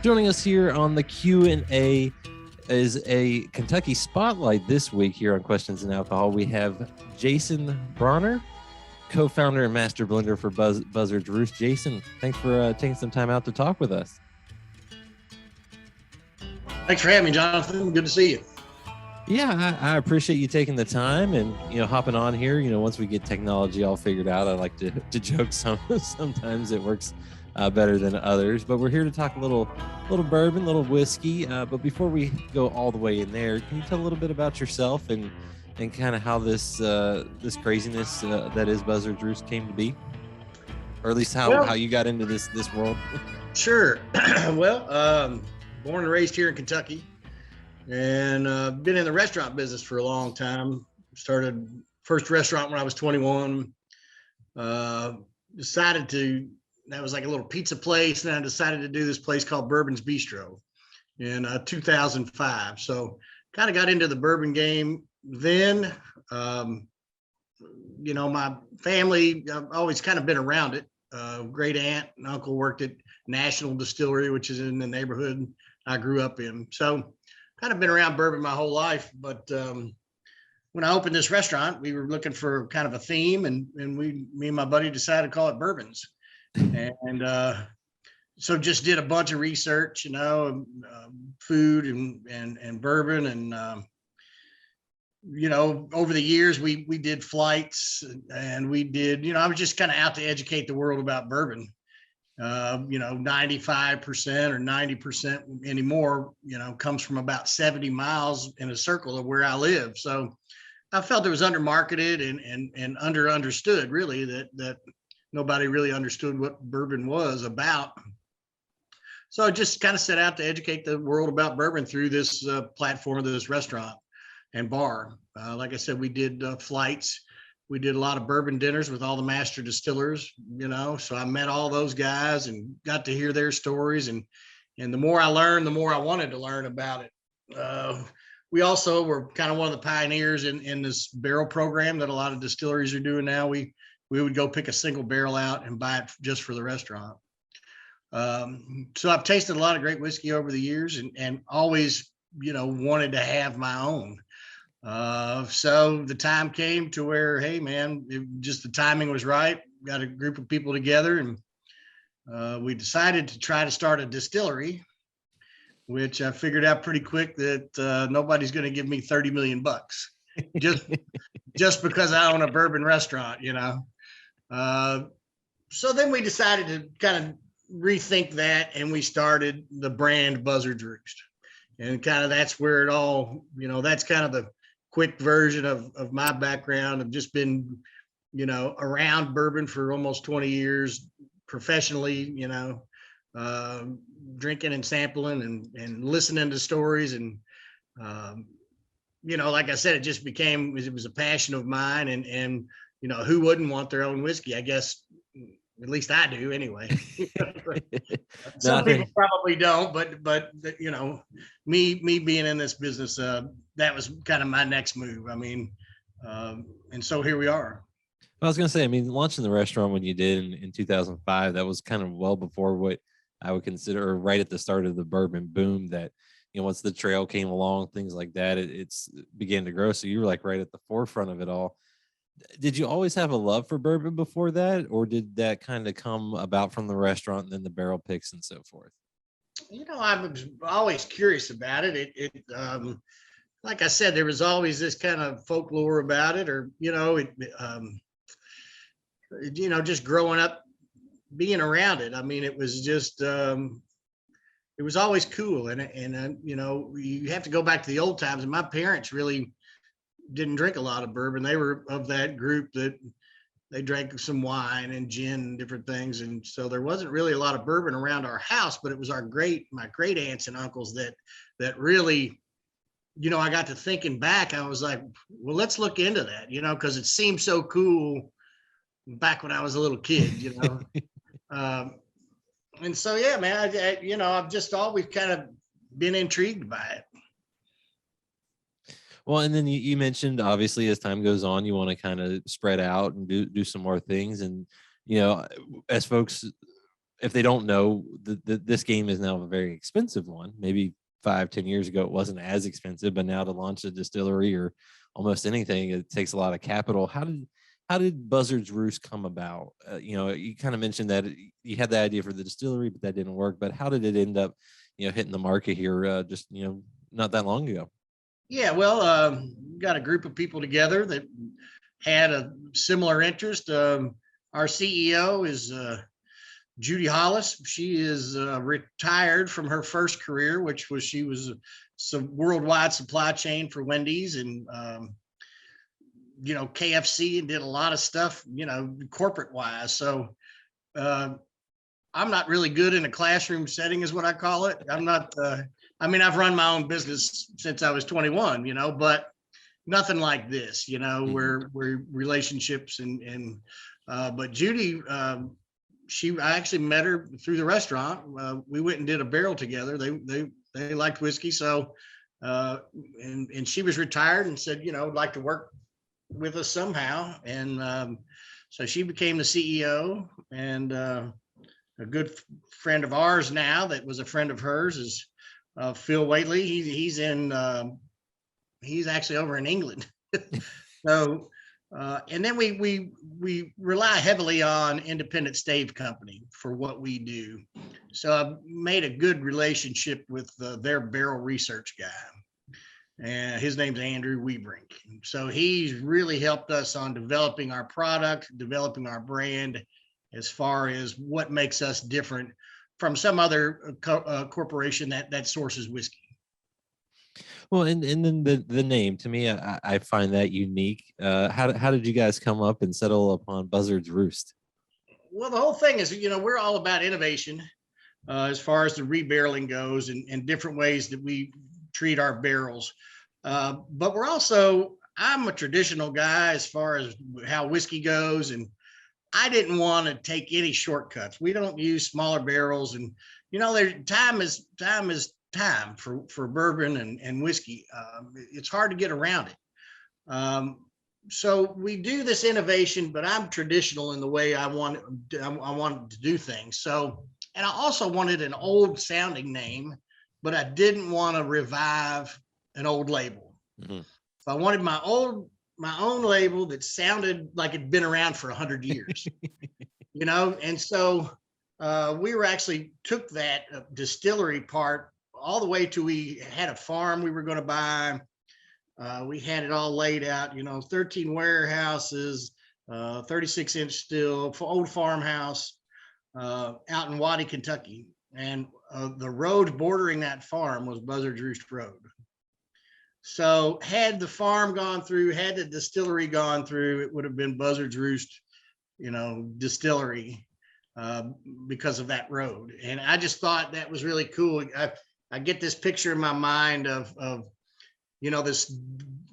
Joining us here on the Q&A is a Kentucky Spotlight this week here on Questions and Alcohol. We have Jason Brauner, co-founder and master blender for Buzzards Roost. Jason, thanks for taking some time out to talk with us. Thanks for having me, Jonathan. Good to see you. Yeah, I appreciate you taking the time and, hopping on here. Once we get technology all figured out, I like to joke sometimes it works better than others, but we're here to talk a little bourbon, little whiskey. But before we go all the way in there, can you tell a little bit about yourself and kind of how this craziness that is Buzzards Roost came to be, or at least how you got into this world? Sure. Well, born and raised here in Kentucky, and been in the restaurant business for a long time. Started first restaurant when I was 21. That was like a little pizza place, and I decided to do this place called Bourbon's Bistro in 2005. So kind of got into the bourbon game then. My family, I've always kind of been around it. Great aunt and uncle worked at National Distillery, which is in the neighborhood I grew up in. So kind of been around bourbon my whole life. But when I opened this restaurant, we were looking for kind of a theme, and me and my buddy decided to call it Bourbons. And so just did a bunch of research, food and bourbon. And, over the years, we did flights, and we did, I was just kind of out to educate the world about bourbon. 95% or 90% anymore, comes from about 70 miles in a circle of where I live. So I felt it was undermarketed and understood, really, that nobody really understood what bourbon was about. So I just kind of set out to educate the world about bourbon through this platform of this restaurant and bar. Like I said, we did flights. We did a lot of bourbon dinners with all the master distillers, so I met all those guys and got to hear their stories. And the more I learned, the more I wanted to learn about it. We also were kind of one of the pioneers in this barrel program that a lot of distilleries are doing now. We would go pick a single barrel out and buy it just for the restaurant. So I've tasted a lot of great whiskey over the years and always, wanted to have my own. So the time came to where, hey man, the timing was right. Got a group of people together, and we decided to try to start a distillery, which I figured out pretty quick that nobody's going to give me $30 million just because I own a bourbon restaurant, So then we decided to kind of rethink that, and we started the brand Buzzards Roost. And kind of that's where it all, that's kind of the quick version of my background. I've just been, around bourbon for almost 20 years professionally, drinking and sampling and listening to stories. And, like I said, it just it was a passion of mine, and who wouldn't want their own whiskey? I guess, at least I do anyway. Some people probably don't, but me being in this business, that was kind of my next move. I mean, and so here we are. I was going to say, launching the restaurant when you did in 2005, that was kind of well before what I would consider, or right at the start of the bourbon boom that, once the trail came along, things like that, it's began to grow. So you were like right at the forefront of it all. Did you always have a love for bourbon before that, or did that kind of come about from the restaurant and then the barrel picks and so forth? I was always curious about it. Like I said, there was always this kind of folklore about it, or, just growing up, being around it. It was just, it was always cool. And you have to go back to the old times, and my parents really didn't drink a lot of bourbon. They were of that group that they drank some wine and gin and different things. And so there wasn't really a lot of bourbon around our house, but it was my great aunts and uncles that really, I got to thinking back. I was like, well, let's look into that, because it seemed so cool back when I was a little kid, and so, yeah, man, I've just always kind of been intrigued by it. Well, and then you mentioned, obviously, as time goes on, you want to kind of spread out and do some more things. And, as folks if they don't know, this game is now a very expensive one. Maybe 5-10 years ago, it wasn't as expensive, but now to launch a distillery or almost anything, it takes a lot of capital. How did Buzzard's Roost come about? You kind of mentioned that you had the idea for the distillery, but that didn't work. But how did it end up, hitting the market here just, not that long ago? Yeah, well, got a group of people together that had a similar interest. Our CEO is Judy Hollis. She is retired from her first career, which was she was some worldwide supply chain for Wendy's and KFC, and did a lot of stuff, corporate wise. So I'm not really good in a classroom setting, is what I call it. I'm not. I've run my own business since I was 21, but nothing like this, where relationships but Judy, I actually met her through the restaurant. We went and did a barrel together. They liked whiskey. So, and she was retired and said, would like to work with us somehow. And so she became the CEO, and a good friend of ours now that was a friend of hers is Phil Waitley. He's actually over in England. So, and then we rely heavily on Independent Stave Company for what we do. So I've made a good relationship with their barrel research guy, and his name's Andrew Webrink. So he's really helped us on developing our product, developing our brand, as far as what makes us different from some other corporation that sources whiskey. Well, and then the name, to me, I find that unique. How did you guys come up and settle upon Buzzard's Roost? Well, the whole thing is, we're all about innovation as far as the rebarreling goes, and different ways that we treat our barrels. But I'm a traditional guy as far as how whiskey goes, and I didn't want to take any shortcuts. We don't use smaller barrels, and time is time for bourbon and whiskey. It's hard to get around it. So we do this innovation, but I'm traditional in the way I wanted to do things. So, and I also wanted an old sounding name, but I didn't want to revive an old label. Mm-hmm. So I wanted my own label that sounded like it'd been around for 100 years, and so we were actually took that distillery part all the way to, we had a farm we were going to buy. We had it all laid out, 13 warehouses, 36-inch still, old farmhouse out in Waddy, Kentucky. And the road bordering that farm was Buzzard's Roost Road. So had the farm gone through, had the distillery gone through, it would have been Buzzard's Roost, distillery because of that road. And I just thought that was really cool. I get this picture in my mind of this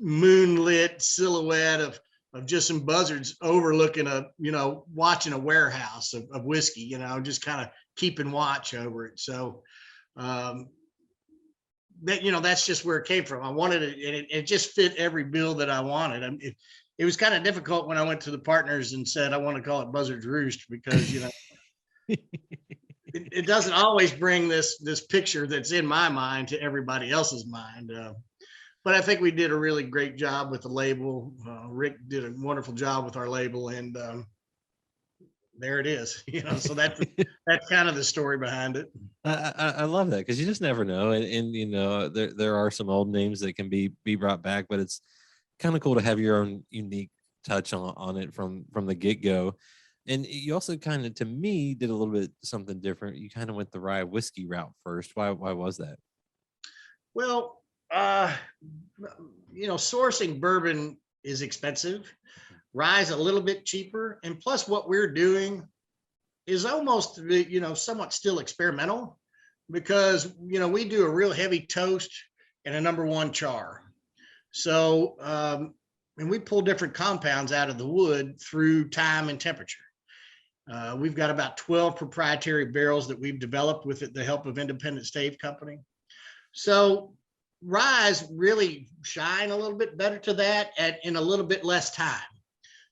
moonlit silhouette of just some buzzards overlooking watching a warehouse of whiskey, just kind of keeping watch over it. So that's just where it came from. I wanted it, and it just fit every bill that I wanted. It was kind of difficult when I went to the partners and said, I want to call it Buzzard's Roost, because, it doesn't always bring this picture that's in my mind to everybody else's mind. But I think we did a really great job with the label. Rick did a wonderful job with our label, and there it is. So that's kind of the story behind it. I love that, because you just never know, and there are some old names that can be brought back, but it's kind of cool to have your own unique touch on it from the get-go. And you also kind of, to me, did a little bit something different. You kind of went the rye whiskey route first. Why was that? Well, sourcing bourbon is expensive. Rye is a little bit cheaper. And plus what we're doing is almost, somewhat still experimental, because, we do a real heavy toast and a number one char. So, and we pull different compounds out of the wood through time and temperature. We've got about 12 proprietary barrels that we've developed with the help of Independent Stave Company. So ryes really shine a little bit better to that in a little bit less time.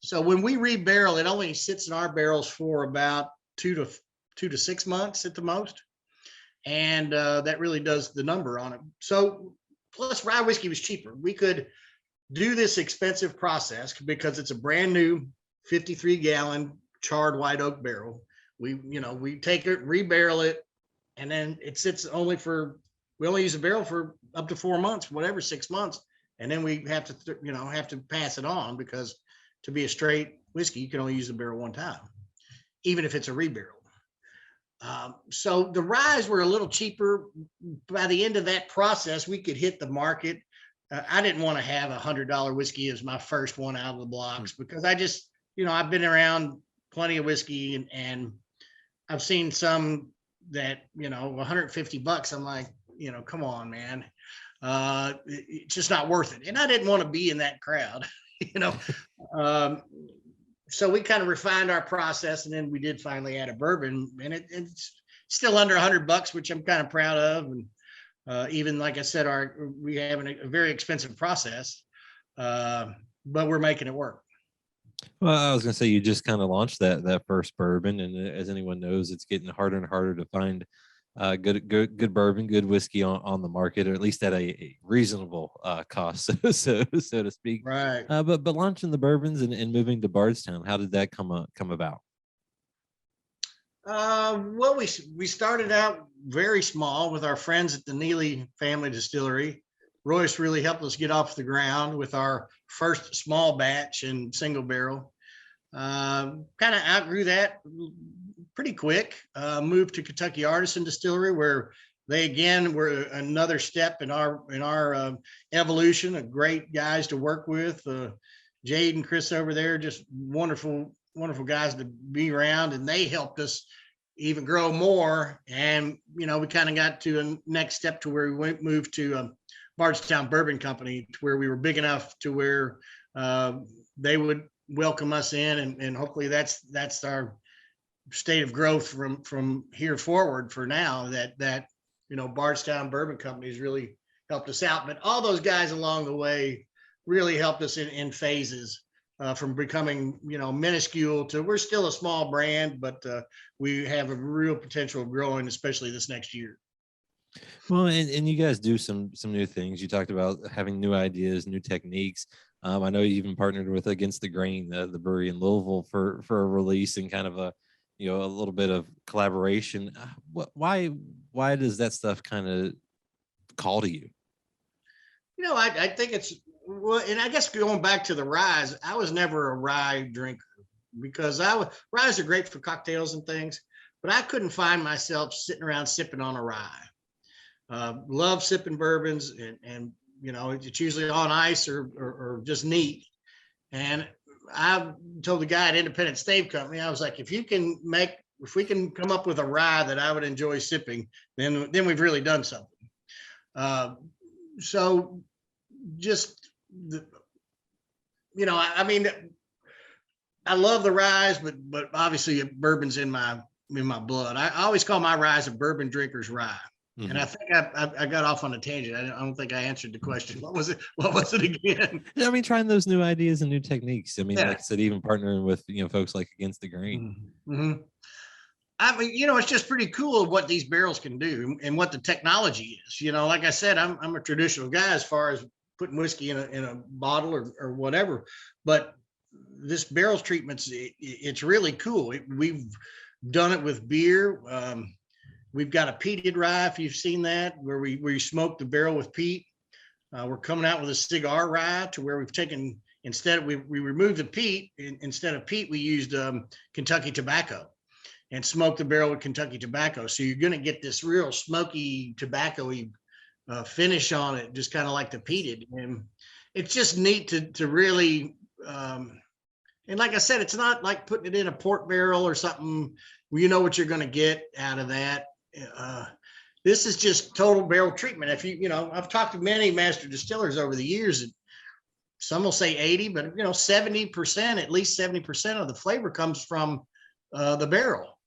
So when we rebarrel, it only sits in our barrels for about two 2 to 6 months at the most. And that really does the number on it. So plus rye whiskey was cheaper. We could do this expensive process because it's a brand new 53-gallon charred white oak barrel. We take it, rebarrel it, and then it sits we only use a barrel for up to 4 months, whatever, 6 months. And then we have to pass it on, because to be a straight whiskey, you can only use the barrel one time, even if it's a rebarrel. So the ryes were a little cheaper. By the end of that process, we could hit the market. I didn't want to have $100 whiskey as my first one out of the blocks, because I just, I've been around plenty of whiskey, and I've seen some that, $150. I'm like, come on, man. It's just not worth it. And I didn't want to be in that crowd, So we kind of refined our process, and then we did finally add a bourbon, and it's still under $100, which I'm kind of proud of. And even like I said, we have a very expensive process, but we're making it work. Well, I was going to say, you just kind of launched that first bourbon, and as anyone knows, it's getting harder and harder to find good bourbon, good whiskey on the market, or at least at a reasonable cost, so to speak. Right. But launching the bourbons and moving to Bardstown, how did that come about? Well, we started out very small with our friends at the Neely family distillery. Royce really helped us get off the ground with our first small batch and single barrel. Kind of outgrew that pretty quick. Moved to Kentucky Artisan Distillery, where they again were another step in our evolution of great guys to work with. Jade and Chris over there, just wonderful guys to be around, and they helped us even grow more. And we kind of got to a next step to where we moved to Bardstown Bourbon Company, to where we were big enough to where they would welcome us in, and hopefully that's our state of growth from here forward for now, that Bardstown Bourbon Company has really helped us out. But all those guys along the way really helped us in phases, from becoming minuscule to we're still a small brand, but we have a real potential of growing, especially this next year. Well, and you guys do some new things. You talked about having new ideas, new techniques. I know you even partnered with Against the Grain, the brewery in Louisville, for a release and kind of a little bit of collaboration. Why does that stuff kind of call to you? I think it's, well, and I guess going back to the ryes, I was never a rye drinker, because ryes are great for cocktails and things, but I couldn't find myself sitting around sipping on a rye. Love sipping bourbons, and it's usually on ice or just neat. And I told the guy at Independent Stave Company, I was like, if we can come up with a rye that I would enjoy sipping, then we've really done something. So just I love the ryes, but obviously bourbon's in my blood. I always call my ryes a bourbon drinker's rye. Mm-hmm. And I think I got off on a tangent. I don't think I answered the question. What was it again? I mean, trying those new ideas and new techniques. I mean, Like I said, even partnering with folks like Against the Grain. Mm-hmm. I mean, it's just pretty cool what these barrels can do and what the technology is. Like I said, I'm a traditional guy as far as putting whiskey in a bottle or whatever, but this barrels treatment's it's really cool. We've done it with beer. We've got a peated rye, if you've seen that, where we smoke the barrel with peat. We're coming out with a cigar rye, to where we've taken, we removed the peat. Instead of peat, we used Kentucky tobacco and smoked the barrel with Kentucky tobacco. So you're going to get this real smoky, tobacco-y finish on it, just kind of like the peated. And it's just neat to really, and like I said, it's not like putting it in a port barrel or something where you know what you're going to get out of that. This is just total barrel treatment. If I've talked to many master distillers over the years, and some will say 80, but 70%, at least 70% of the flavor comes from the barrel.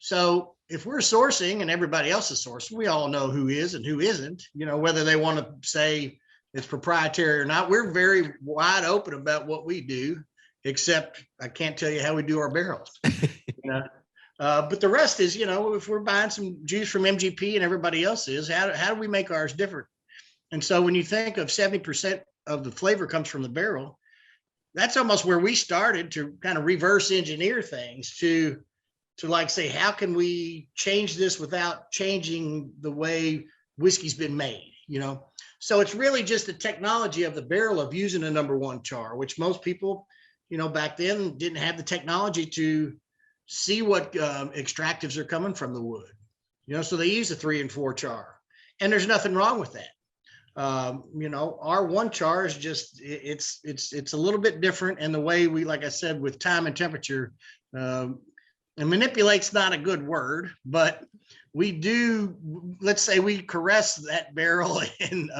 So if we're sourcing and everybody else is sourcing, we all know who is and who isn't, whether they want to say it's proprietary or not. We're very wide open about what we do, except I can't tell you how we do our barrels. But the rest is, if we're buying some juice from MGP and everybody else is, how do we make ours different? And so when you think of 70% of the flavor comes from the barrel, that's almost where we started to kind of reverse engineer things to like say, how can we change this without changing the way whiskey's been made, So it's really just the technology of the barrel of using a number one char, which most people, back then didn't have the technology to see what extractives are coming from the wood, so they use a 3 and 4 char, and there's nothing wrong with that. Our one char is just, it's a little bit different. And the way we, like I said, with time and temperature, and manipulate's not a good word, but we do, let's say we caress that barrel and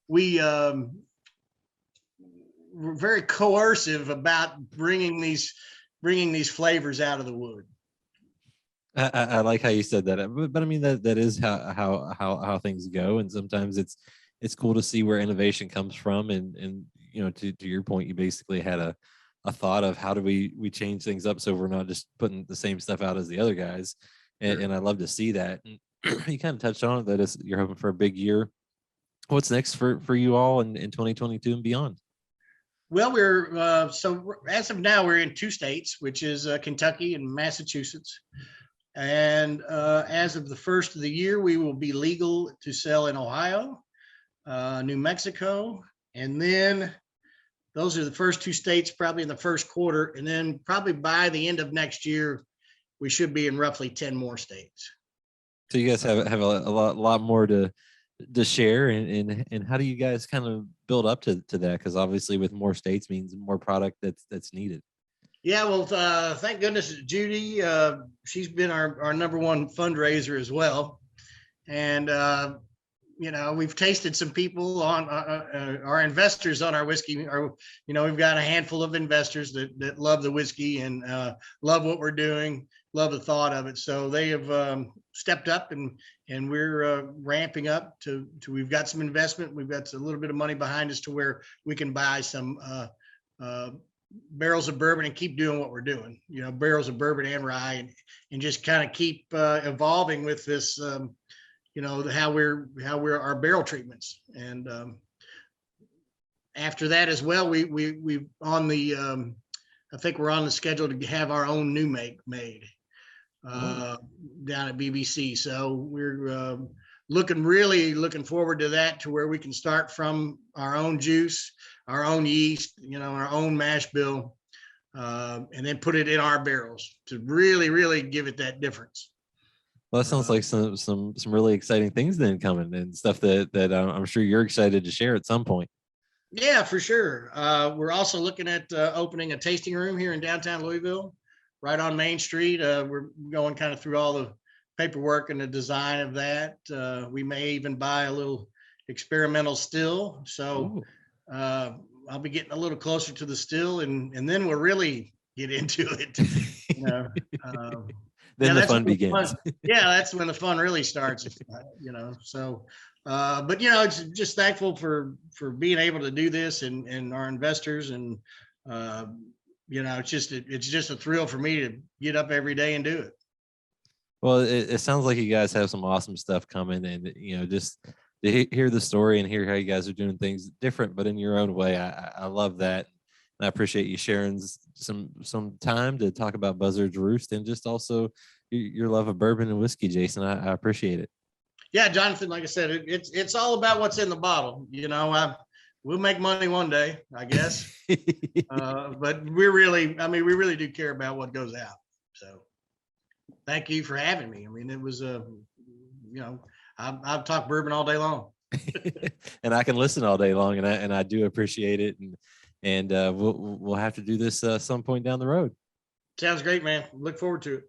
we're very coercive about bringing these flavors out of the wood. I like how you said that, but I mean that is how things go, and sometimes it's cool to see where innovation comes from, and to your point, you basically had a thought of how do we change things up so we're not just putting the same stuff out as the other guys, and I love to see that. And you kind of touched on it, that you're hoping for a big year. What's next for you all in 2022 and beyond? Well, we're so as of now we're in 2 states, which is Kentucky and Massachusetts. And as of the first of the year, we will be legal to sell in Ohio, New Mexico, and then those are the first 2 states probably in the first quarter. And then probably by the end of next year, we should be in roughly 10 more states. So you guys have a lot more to share, and how do you guys kind of build up to that? Because obviously with more states means more product that's needed. Yeah, well, thank goodness Judy, she's been our number one fundraiser as well. And, we've tasted some people on our investors on our whiskey. We've got a handful of investors that love the whiskey and love what we're doing, love the thought of it. So they have stepped up and we're ramping up to we've got some investment. We've got a little bit of money behind us to where we can buy some barrels of bourbon and keep doing what we're doing, barrels of bourbon and rye, and just kind of keep evolving with this, how we're our barrel treatments. And after that as well, we on the, I think we're on the schedule to have our own new make made down at BBC. So we're really looking forward to that, to where we can start from our own juice, our own yeast, our own mash bill, and then put it in our barrels to really give it that difference. Well, that sounds like some really exciting things then coming, and stuff that I'm sure you're excited to share at some point. Yeah, for sure. We're also looking at opening a tasting room here in downtown Louisville, right on Main Street. We're going kind of through all the paperwork and the design of that. We may even buy a little experimental still. So I'll be getting a little closer to the still, and then we'll really get into it. Then the fun begins. That's when the fun really starts. So but it's just thankful for being able to do this, and our investors, and it's just a thrill for me to get up every day and do it. Well, it sounds like you guys have some awesome stuff coming, and just to hear the story and hear how you guys are doing things different, but in your own way. I love that. And I appreciate you sharing some time to talk about Buzzard's Roost, and just also your love of bourbon and whiskey, Jason. I appreciate it. Yeah, Jonathan, like I said, it's all about what's in the bottle. We'll make money one day, I guess. But we really do care about what goes out. So thank you for having me. I mean, it was I've talked bourbon all day long. And I can listen all day long, and I do appreciate it. And we'll have to do this some point down the road. Sounds great, man. Look forward to it.